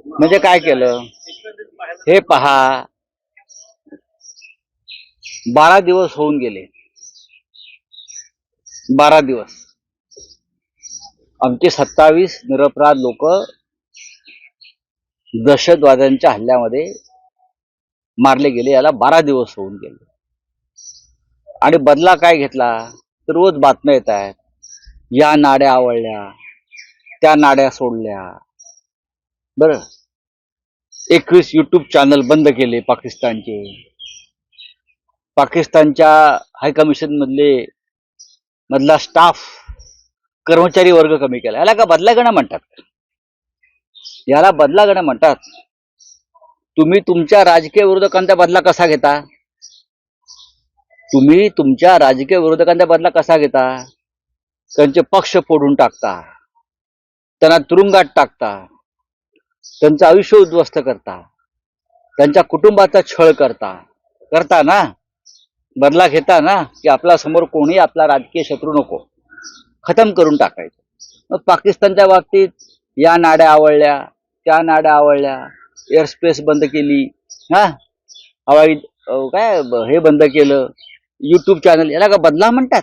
म्हणजे काय केलं हे पहा. 12 दिवस होऊन गेले. 12 दिवस आमचे 27 निरपराध लोक दहशतवाद्यांच्या हल्ल्यामध्ये मारले गेले. याला 12 दिवस होऊन गेले. आणि बदला काय घेतला तर रोज बातम्या येत आहेत. या नाड्या आवळल्या, त्या नाड्या सोडल्या. बरं, 21 युट्यूब चॅनल बंद केले पाकिस्तानचे. पाकिस्तानच्या हायकमिशन मधला स्टाफ, कर्मचारी वर्ग कमी केला. याला का बदला घेणं म्हणतात? याला बदला घेणं म्हणतात. तुम्ही तुमच्या राजकीय विरोधकांचा बदला कसा घेता? तुम्ही तुमच्या राजकीय विरोधकांचा बदला कसा घेता? त्यांचे पक्ष फोडून टाकता, त्यांना तुरुंगात टाकता, त्यांचं आयुष्य उद्ध्वस्त करता, त्यांच्या कुटुंबाचा छळ करता ना. बदला घेता ना की आपला समोर कोणी आपला राजकीय शत्रू नको, खतम करून टाकायचं. मग पाकिस्तानच्या बाबतीत या नाड्या आवळल्या, त्या नाड्या आवळल्या, एअर स्पेस बंद केली, हवाई काय हे बंद केलं, युट्यूब चॅनल. याला का बदला म्हणतात?